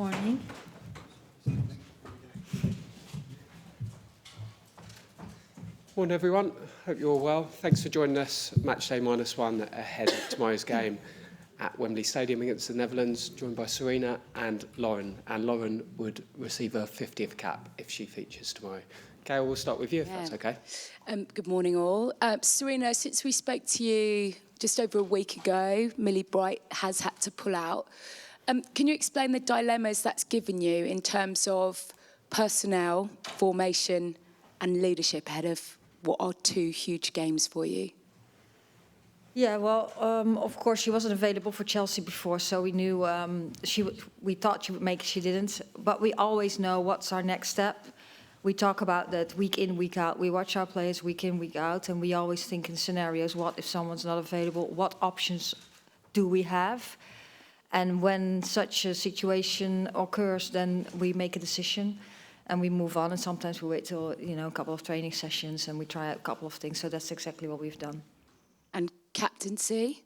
Morning. Morning, everyone. Hope you're all well. Thanks for joining us. Match day -1 ahead of tomorrow's game at Wembley Stadium against the Netherlands, joined by Sarina and Lauren. And Lauren would receive her 50th cap if she features tomorrow. Gail, we'll start with you, if that's okay. Good morning, all. Sarina, since we spoke to you just over a week ago, Millie Bright has had to pull out. Can you explain the dilemmas that's given you in terms of personnel, formation and leadership ahead of what are two huge games for you? Yeah, well, of course, she wasn't available for Chelsea before, so we knew we thought she would make it, she didn't. But we always know what's our next step. We talk about that week in, week out. We watch our players week in, week out, and we always think in scenarios, what if someone's not available? What options do we have? And when such a situation occurs, then we make a decision and we move on. And sometimes we wait till, a couple of training sessions and we try out a couple of things. So that's exactly what we've done. And captaincy?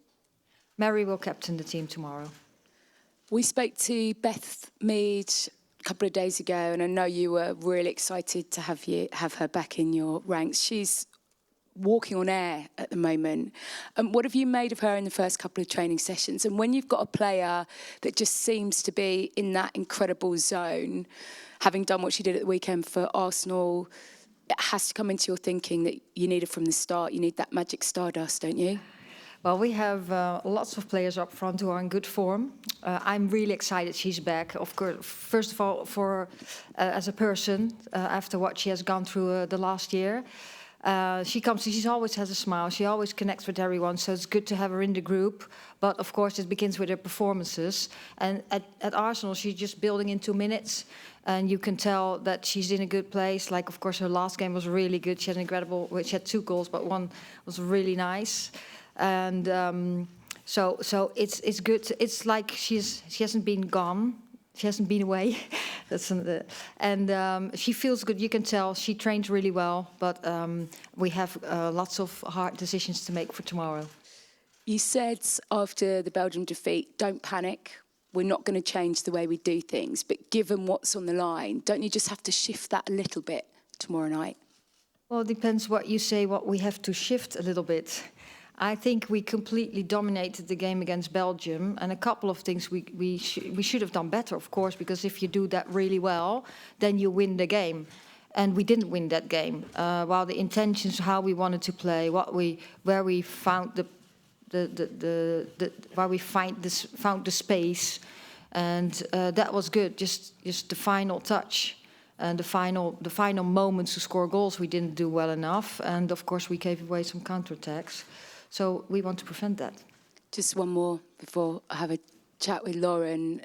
Mary will captain the team tomorrow. We spoke to Beth Mead a couple of days ago, and I know you were really excited to have her back in your ranks. She's walking on air at the moment. What have you made of her in the first couple of training sessions? And when you've got a player that just seems to be in that incredible zone, having done what she did at the weekend for Arsenal, it has to come into your thinking that you need it from the start. You need that magic stardust, don't you? Well, we have lots of players up front who are in good form. I'm really excited she's back. Of course, first of all, for as a person, after what she has gone through the last year. She always has a smile. She always connects with everyone, so it's good to have her in the group. But of course, it begins with her performances. And at Arsenal, she's just building in 2 minutes, and you can tell that she's in a good place. Like, of course, her last game was really good. She had she had 2 goals, but one was really nice. And so it's good. It's like she hasn't been gone. She hasn't been away. She feels good. You can tell she trains really well. But we have lots of hard decisions to make for tomorrow. You said after the Belgium defeat, don't panic. We're not going to change the way we do things. But given what's on the line, don't you just have to shift that a little bit tomorrow night? Well, it depends what you say, what we have to shift a little bit. I think we completely dominated the game against Belgium, and a couple of things we should have done better, of course, because if you do that really well, then you win the game. And we didn't win that game. While the intentions, how we wanted to play, where we found found the space, and that was good. Just the final touch. And the final moments to score goals, we didn't do well enough. And of course, we gave away some counterattacks. So we want to prevent that. Just one more before I have a chat with Lauren.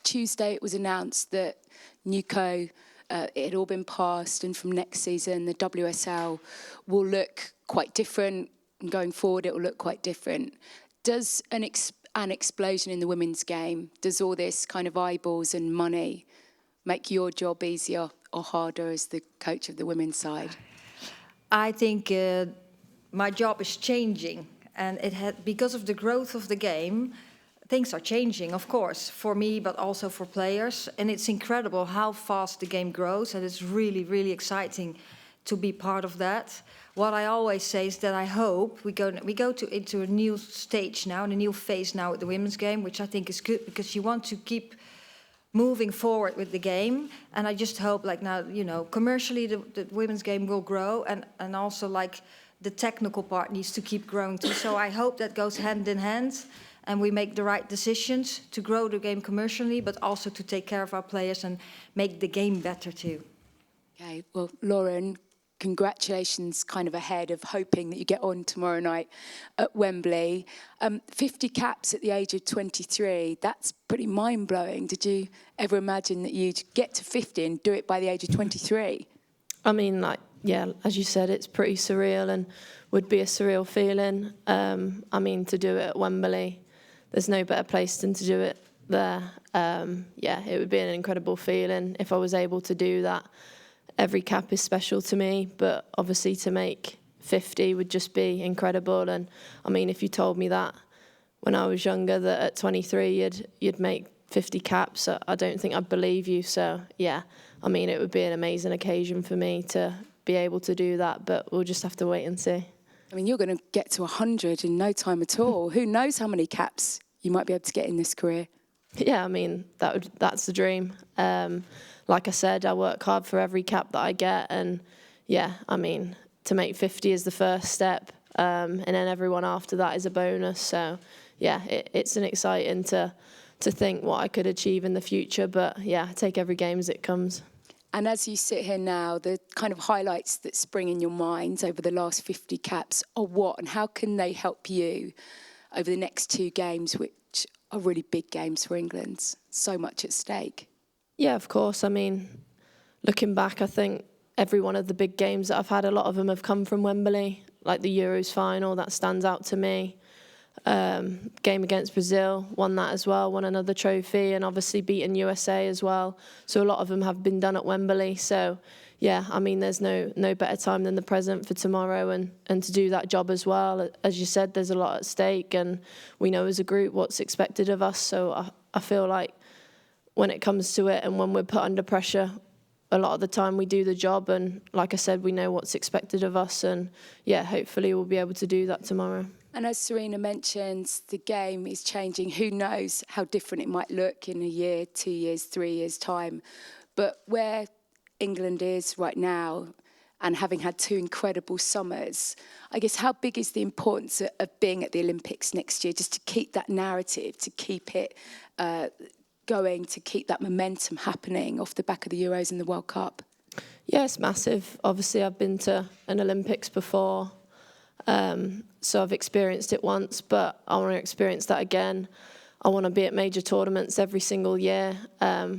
Tuesday, it was announced that NUCO, it had all been passed, and from next season, the WSL will look quite different. And going forward, it will look quite different. Does an explosion in the women's game, does all this kind of eyeballs and money make your job easier or harder as the coach of the women's side? I think my job is changing, and because of the growth of the game, things are changing, of course, for me, but also for players. And it's incredible how fast the game grows, and it's really, really exciting to be part of that. What I always say is that I hope we go into a new stage now, and a new phase now with the women's game, which I think is good because you want to keep moving forward with the game. And I just hope, like now, commercially the women's game will grow, and also like the technical part needs to keep growing too. So I hope that goes hand in hand, and we make the right decisions to grow the game commercially, but also to take care of our players and make the game better too. Okay, well, Lauren, congratulations kind of ahead of hoping that you get on tomorrow night at Wembley. 50 caps at the age of 23, that's pretty mind-blowing. Did you ever imagine that you'd get to 50 and do it by the age of 23? I mean, as you said, it's pretty surreal and would be a surreal feeling. To do it at Wembley, there's no better place than to do it there. It would be an incredible feeling if I was able to do that. Every cap is special to me, but obviously to make 50 would just be incredible. And I mean, if you told me that when I was younger, that at 23 you'd make 50 caps, I don't think I'd believe you. So, yeah, I mean, it would be an amazing occasion for me to be able to do that, but we'll just have to wait and see. I mean, you're going to get to 100 in no time at all. Who knows how many caps you might be able to get in this career? Yeah, I mean, that's the dream. Like I said, I work hard for every cap that I get, and yeah, I mean, to make 50 is the first step, and then everyone after that is a bonus. So, yeah, it's an exciting to think what I could achieve in the future. But yeah, take every game as it comes. And as you sit here now, the kind of highlights that spring in your mind over the last 50 caps are what, and how can they help you over the next 2 games, which are really big games for England? So much at stake. Yeah, of course. I mean, looking back, I think every one of the big games that I've had, a lot of them have come from Wembley, like the Euros final, that stands out to me. Game against Brazil, won that as well, won another trophy, and obviously beaten USA as well. So a lot of them have been done at Wembley. So yeah, I mean, there's no better time than the present for tomorrow and to do that job as well. As you said, there's a lot at stake, and we know as a group what's expected of us. So I feel like when it comes to it and when we're put under pressure, a lot of the time we do the job, and like I said, we know what's expected of us, and yeah, hopefully we'll be able to do that tomorrow. And as Sarina mentioned, the game is changing. Who knows how different it might look in a year, 2 years, 3 years' time. But where England is right now, and having had 2 incredible summers, I guess how big is the importance of being at the Olympics next year, just to keep that narrative, to keep it going, to keep that momentum happening off the back of the Euros and the World Cup? Yeah, it's massive. Obviously, I've been to an Olympics before. So I've experienced it once, but I want to experience that again. I want to be at major tournaments every single year.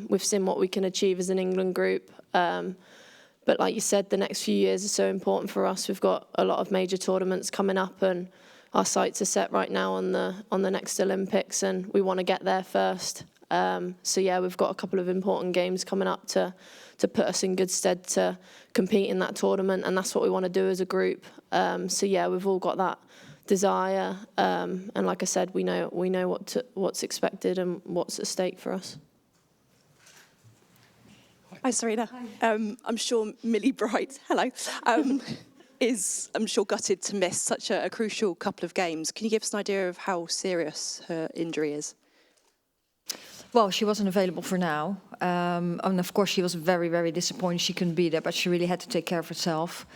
We've seen what we can achieve as an England group. But like you said, the next few years are so important for us. We've got a lot of major tournaments coming up, and our sights are set right now on the next Olympics, and we want to get there first. So yeah, we've got a couple of important games coming up to put us in good stead to compete in that tournament, and that's what we want to do as a group. So yeah, we've all got that desire, and like I said, we know what's expected and what's at stake for us. Hi, Sarina. I'm sure Millie Bright, hello, is, I'm sure, gutted to miss such a crucial couple of games. Can you give us an idea of how serious her injury is? Well, she wasn't available for now. And of course, she was very, very disappointed she couldn't be there, but she really had to take care of herself.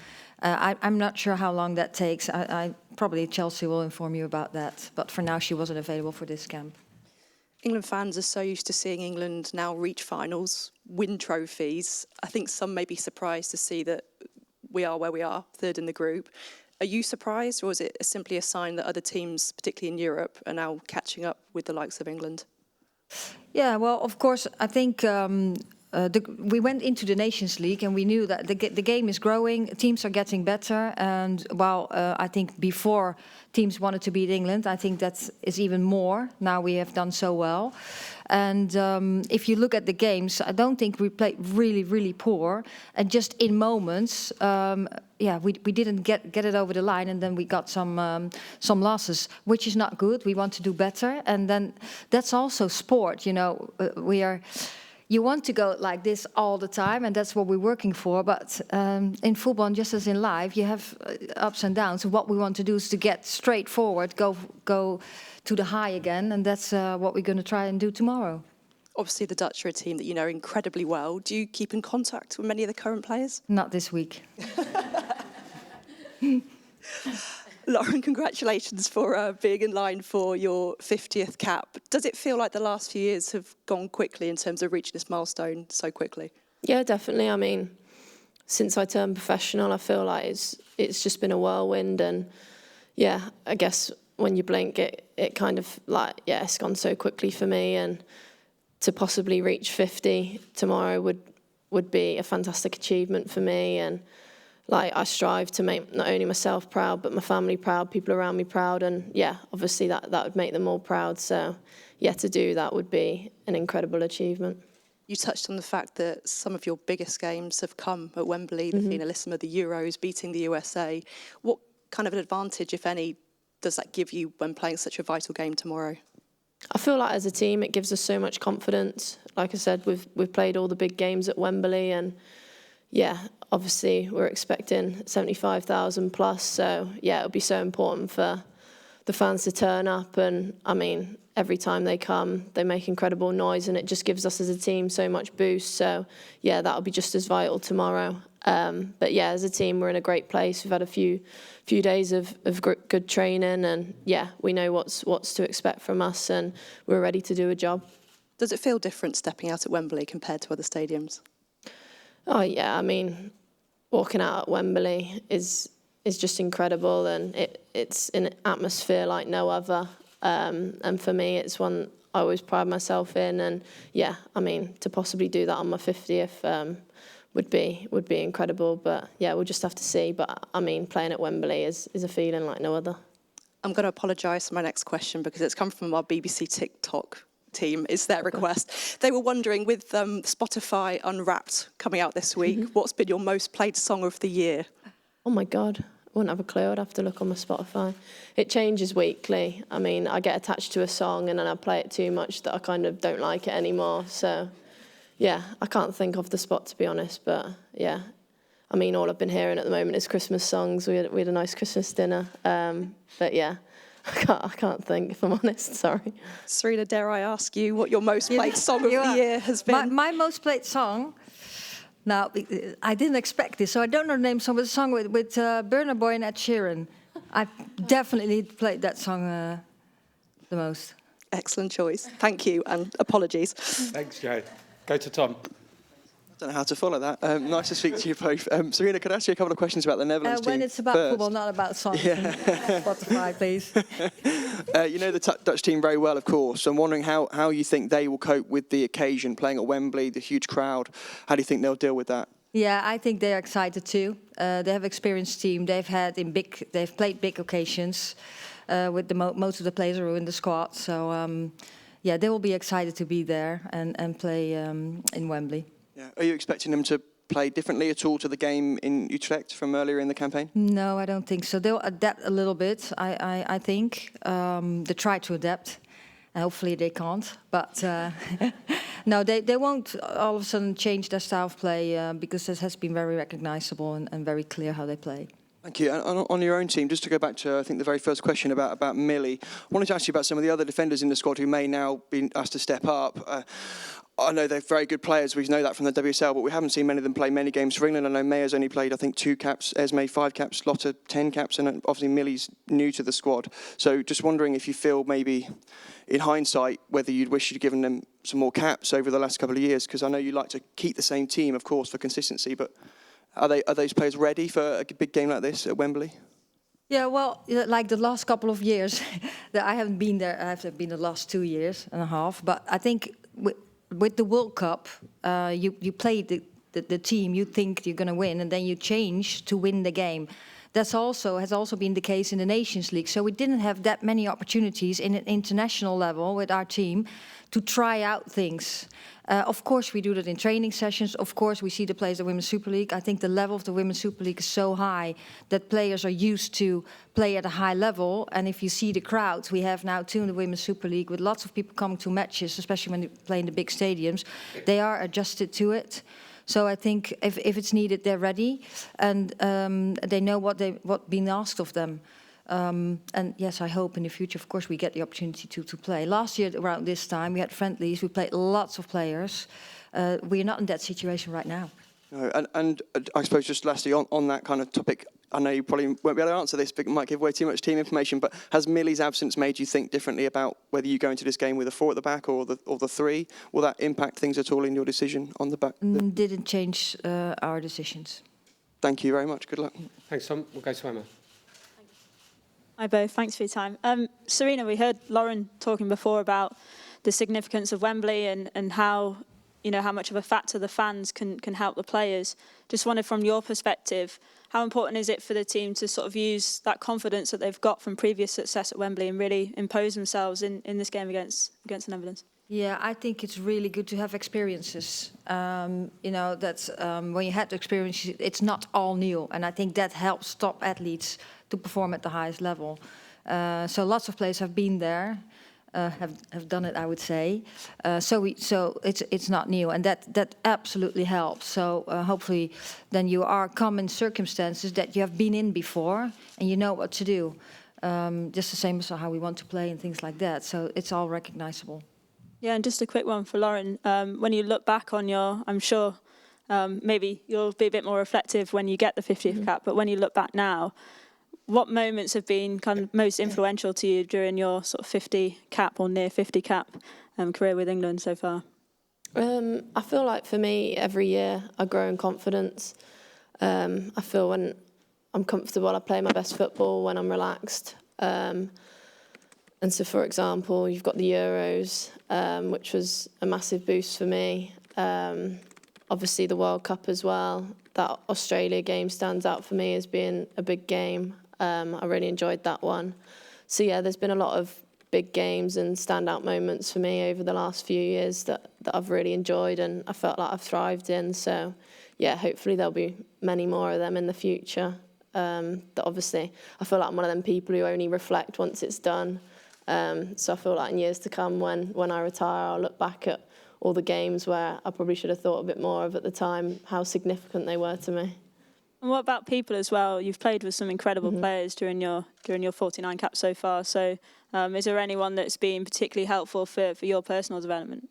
I'm not sure how long that takes. I probably Chelsea will inform you about that. But for now, she wasn't available for this camp. England fans are so used to seeing England now reach finals, win trophies. I think some may be surprised to see that we are where we are, 3rd in the group. Are you surprised, or is it simply a sign that other teams, particularly in Europe, are now catching up with the likes of England? Yeah, well, of course, I think we went into the Nations League and we knew that the game is growing, teams are getting better. And while I think before teams wanted to beat England, I think that is even more. Now we have done so well. And if you look at the games, I don't think we played really, really poor. And just in moments, we didn't get it over the line, and then we got some losses, which is not good. We want to do better, and then that's also sport. You know, you want to go like this all the time, and that's what we're working for. But in football, just as in life, you have ups and downs. And what we want to do is to get straight forward, go to the high again, and that's what we're going to try and do tomorrow. Obviously, the Dutch are a team that you know incredibly well. Do you keep in contact with many of the current players? Not this week. Lauren, congratulations for being in line for your 50th cap. Does it feel like the last few years have gone quickly in terms of reaching this milestone so quickly? Yeah, definitely. I mean, since I turned professional, I feel like it's just been a whirlwind, and yeah, I guess when you blink, it kind of like, yeah, it's gone so quickly for me, and to possibly reach 50 tomorrow would be a fantastic achievement for me. And like, I strive to make not only myself proud, but my family proud, people around me proud, and yeah, obviously that would make them all proud. So yeah, to do that would be an incredible achievement. You touched on the fact that some of your biggest games have come at Wembley, the Finalist, the Euros, beating the USA. What kind of an advantage, if any, does that give you when playing such a vital game tomorrow? I feel like as a team, it gives us so much confidence. Like I said, we've played all the big games at Wembley, and yeah, obviously we're expecting 75,000 plus. So yeah, it'll be so important for the fans to turn up. And I mean, every time they come, they make incredible noise, and it just gives us as a team so much boost. So yeah, that'll be just as vital tomorrow. But yeah, as a team, we're in a great place. We've had a few days of good training, and yeah, we know what's to expect from us, and we're ready to do a job. Does it feel different stepping out at Wembley compared to other stadiums? Oh yeah, I mean, walking out at Wembley is just incredible, and it's an atmosphere like no other. And for me, it's one I always pride myself in. And yeah, I mean, to possibly do that on my 50th would be incredible. But yeah, we'll just have to see. But I mean, playing at Wembley is a feeling like no other. I'm going to apologise for my next question because it's come from our BBC TikTok team. It's their request. They were wondering, with Spotify Unwrapped coming out this week, what's been your most played song of the year? Oh my God, I wouldn't have a clue. I'd have to look on my Spotify. It changes weekly. I mean, I get attached to a song and then I play it too much that I kind of don't like it anymore. So yeah, I can't think off the spot, to be honest. But yeah, I mean, all I've been hearing at the moment is Christmas songs. We had a nice Christmas dinner. But yeah, I can't think, if I'm honest, sorry. Sarina, dare I ask you what your most played song of the year has been? My most played song, now, I didn't expect this, so I don't know the name of the song with Burna Boy and Ed Sheeran. I definitely played that song the most. Excellent choice. Thank you, and apologies. Thanks, Joe. Go to Tom. I don't know how to follow that. Nice to speak to you both. Sarina, could I ask you a couple of questions about the Netherlands team? When it's about first? football, not about songs. Yeah. Spotify, please. You know the Dutch team very well, of course. I'm wondering how you think they will cope with the occasion, playing at Wembley, the huge crowd. How do you think they'll deal with that? Yeah, I think they're excited too. They have an experienced team. They've played big occasions with most of the players who are in the squad. So yeah, they will be excited to be there and play in Wembley. Yeah. Are you expecting them to play differently at all to the game in Utrecht from earlier in the campaign? No, I don't think so. They'll adapt a little bit, I think. They try to adapt. Hopefully they can't. But no, they won't all of a sudden change their style of play because this has been very recognizable and very clear how they play. Thank you. And on your own team, just to go back to, I think, the very first question about Millie, I wanted to ask you about some of the other defenders in the squad who may now be asked to step up. I know they're very good players. We know that from the WSL, but we haven't seen many of them play many games for England. I know Maya's only played, I think, 2 caps, Esme 5 caps, Lotta 10 caps, and obviously Millie's new to the squad. So just wondering if you feel maybe, in hindsight, whether you'd wish you'd given them some more caps over the last couple of years, because I know you like to keep the same team, of course, for consistency, but are those players ready for a big game like this at Wembley? Yeah, well, like the last couple of years, that I haven't been there. I've been the last 2 years and a half, but I think with the World Cup, you play the team you think you're going to win, and then you change to win the game. Has also been the case in the Nations League. So we didn't have that many opportunities in an international level with our team to try out things. Of course, we do that in training sessions. Of course, we see the players of the Women's Super League. I think the level of the Women's Super League is so high that players are used to play at a high level. And if you see the crowds, we have now 2 in the Women's Super League with lots of people coming to matches, especially when they play in the big stadiums. They are adjusted to it. So I think if it's needed, they're ready, and they know what's been asked of them. And yes, I hope in the future, of course, we get the opportunity to play. Last year, around this time, we had friendlies. We played lots of players. We're not in that situation right now. No, and I suppose just lastly, on that kind of topic, I know you probably won't be able to answer this, but it might give away too much team information, but has Millie's absence made you think differently about whether you go into this game with a 4 at the back or the 3? Will that impact things at all in your decision on the back? Didn't change our decisions. Thank you very much. Good luck. Thanks, Tom. We'll go to Emma. Hi both, thanks for your time. Sarina, we heard Lauren talking before about the significance of Wembley and how much of a factor the fans can help the players. Just wondered from your perspective, how important is it for the team to sort of use that confidence that they've got from previous success at Wembley and really impose themselves in this game against the Netherlands? Yeah, I think it's really good to have experiences. That's when you had the experience, it's not all new. And I think that helps top athletes to perform at the highest level. So lots of players have been there. have done it, I would say. So it's not new, and that absolutely helps. So hopefully, then you are come in circumstances that you have been in before, and you know what to do. Just the same as how we want to play and things like that. So it's all recognizable. Yeah, and just a quick one for Lauren. When you look back on I'm sure maybe you'll be a bit more reflective when you get the 50th cap, but when you look back now, what moments have been kind of most influential to you during your sort of 50 cap or near 50 cap career with England so far? I feel like for me, every year I grow in confidence. I feel when I'm comfortable, I play my best football, when I'm relaxed. And so, for example, you've got the Euros, which was a massive boost for me. Obviously, the World Cup as well. That Australia game stands out for me as being a big game. I really enjoyed that one. So, yeah, there's been a lot of big games and standout moments for me over the last few years that I've really enjoyed and I felt like I've thrived in. So, yeah, hopefully there'll be many more of them in the future. That obviously, I feel like I'm one of them people who only reflect once it's done. So I feel like in years to come, when I retire, I'll look back at all the games where I probably should have thought a bit more of at the time, how significant they were to me. And what about people as well? You've played with some incredible players during your 49 caps so far. So is there anyone that's been particularly helpful for your personal development?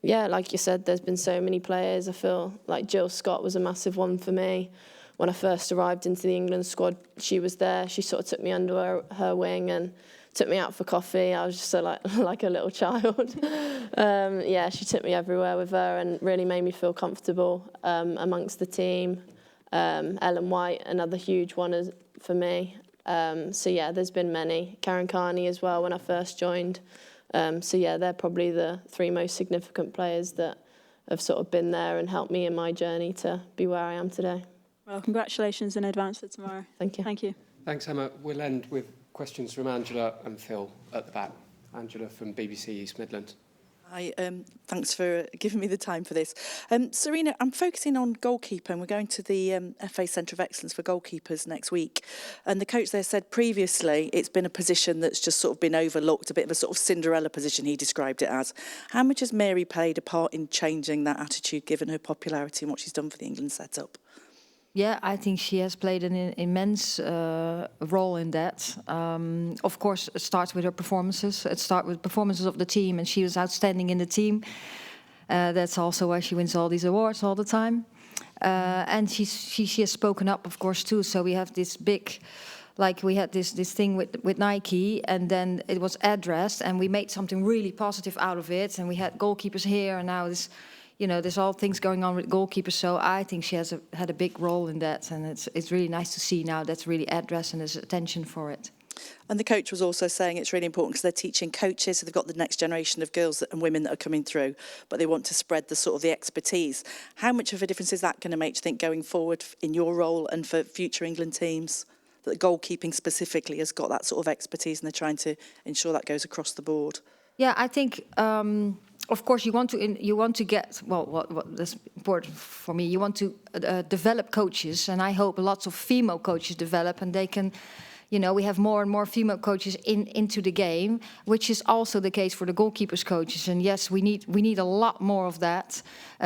Yeah, like you said, there's been so many players. I feel like Jill Scott was a massive one for me. When I first arrived into the England squad, she was there. She sort of took me under her wing and took me out for coffee. I was just so like a little child. Yeah, she took me everywhere with her and really made me feel comfortable amongst the team. Ellen White, another huge one for me. So yeah, there's been many. Karen Carney as well when I first joined. So yeah, they're probably the three most significant players that have sort of been there and helped me in my journey to be where I am today. Well, congratulations in advance for tomorrow. Thank you. Thank you. Thanks, Emma. We'll end with questions from Angela and Phil at the back. Angela from BBC East Midlands. Hi, thanks for giving me the time for this. Sarina, I'm focusing on goalkeeper and we're going to the FA Centre of Excellence for Goalkeepers next week. And the coach there said previously it's been a position that's just sort of been overlooked, a bit of a sort of Cinderella position he described it as. How much has Mary played a part in changing that attitude given her popularity and what she's done for the England setup? Yeah, I think she has played an immense role in that. Of course, it starts with her performances. It starts with performances of the team, and she was outstanding in the team. That's also why she wins all these awards all the time. And she has spoken up, of course, too. So we have this big, like we had this thing with Nike, and then it was addressed, and we made something really positive out of it. And we had goalkeepers here, and now this. You know, there's all things going on with goalkeepers, so I think she has had a big role in that, and it's really nice to see now that's really addressed and there's attention for it. And the coach was also saying it's really important because they're teaching coaches, so they've got the next generation of girls and women that are coming through, but they want to spread the sort of the expertise. How much of a difference is that going to make, do you think, going forward in your role and for future England teams, that the goalkeeping specifically has got that sort of expertise and they're trying to ensure that goes across the board? Yeah, I think. Of course, you want to get what that's important for me. You want to develop coaches, and I hope lots of female coaches develop, and they can, you know, we have more and more female coaches into the game, which is also the case for the goalkeepers coaches. And yes, we need a lot more of that.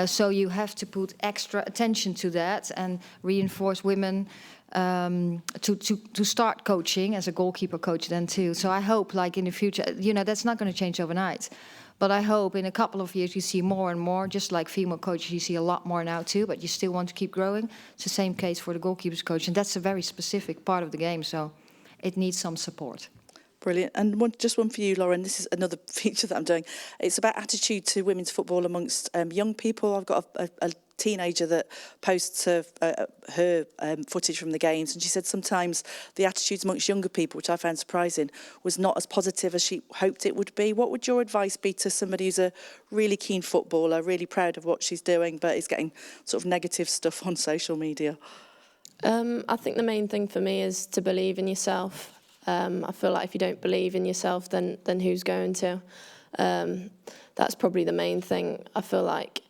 So you have to put extra attention to that and reinforce women to start coaching as a goalkeeper coach then too. So I hope, like in the future, you know, that's not going to change overnight. But I hope in a couple of years you see more and more, just like female coaches, you see a lot more now too, but you still want to keep growing. It's the same case for the goalkeepers coach, and that's a very specific part of the game, so it needs some support. Brilliant. And just one for you, Lauren. This is another feature that I'm doing. It's about attitude to women's football amongst young people. I've got a teenager that posts her footage from the games, and she said sometimes the attitudes amongst younger people, which I found surprising, was not as positive as she hoped it would be. What would your advice be to somebody who's a really keen footballer, really proud of what she's doing, but is getting sort of negative stuff on social media? I think the main thing for me is to believe in yourself. I feel like if you don't believe in yourself, then who's going to? That's probably the main thing. I feel like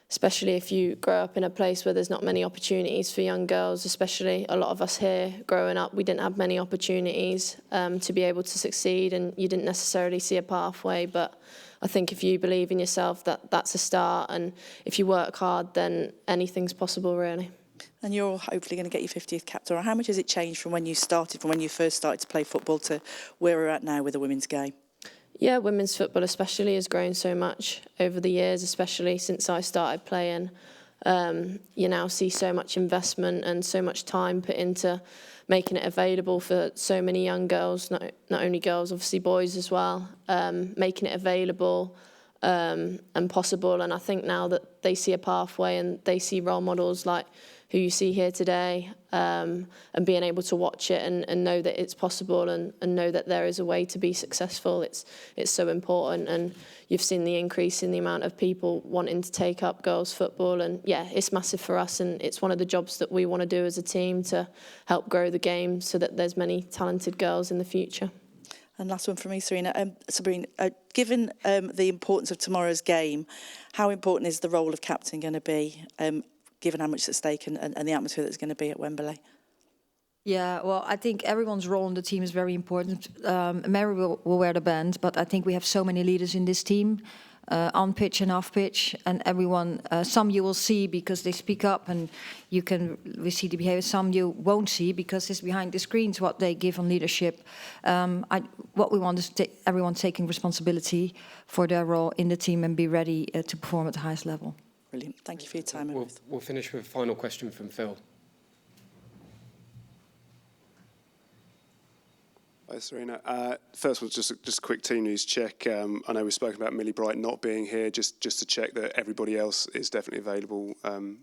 especially if you grow up in a place where there's not many opportunities for young girls, especially a lot of us here growing up, we didn't have many opportunities to be able to succeed, and you didn't necessarily see a pathway. But I think if you believe in yourself, that's a start, and if you work hard, then anything's possible, really. And you're hopefully going to get your 50th cap. Dora, how much has it changed from when you first started to play football to where we're at now with the women's game? Yeah, women's football especially has grown so much over the years, especially since I started playing. You now see so much investment and so much time put into making it available for so many young girls, not only girls, obviously boys as well, making it available and possible. And I think now that they see a pathway and they see role models like who you see here today, and being able to watch it and know that it's possible and know that there is a way to be successful, it's so important. And you've seen the increase in the amount of people wanting to take up girls' football, and yeah, it's massive for us, and it's one of the jobs that we want to do as a team to help grow the game so that there's many talented girls in the future. And last one from me, Sarina. Sabrina, given the importance of tomorrow's game, how important is the role of captain going to be, given how much is at stake and the atmosphere that's going to be at Wembley? Yeah, well, I think everyone's role in the team is very important. Mary will wear the band, but I think we have so many leaders in this team, on pitch and off pitch, and everyone. Some you will see because they speak up, and we see the behaviour. Some you won't see because it's behind the screens what they give on leadership. What we want is everyone taking responsibility for their role in the team and be ready to perform at the highest level. Brilliant. Thank you for your time. We'll finish with a final question from Phil. Hi, Sarina. First one, just a quick team news check. I know we've spoken about Millie Bright not being here, just to check that everybody else is definitely available.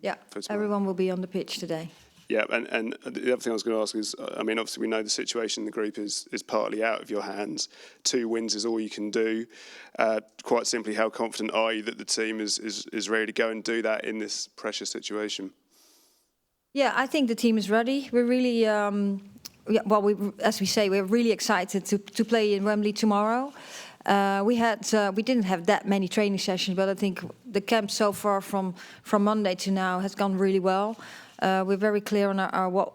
Yeah, for tomorrow. everyone will be on the pitch today. Yeah, and the other thing I was going to ask is, I mean, obviously we know the situation in the group is partly out of your hands. 2 wins is all you can do. Quite simply, how confident are you that the team is ready to go and do that in this pressure situation? Yeah, I think the team is ready. We're really, as we say, we're really excited to play in Wembley tomorrow. We didn't have that many training sessions, but I think the camp so far from Monday to now has gone really well. We're very clear on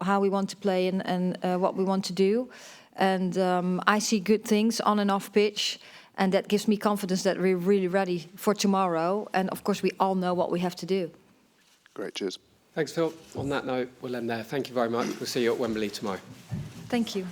how we want to play and what we want to do. And I see good things on and off pitch, and that gives me confidence that we're really ready for tomorrow. And of course, we all know what we have to do. Great, cheers. Thanks, Phil. On that note, we'll end there. Thank you very much. We'll see you at Wembley tomorrow. Thank you.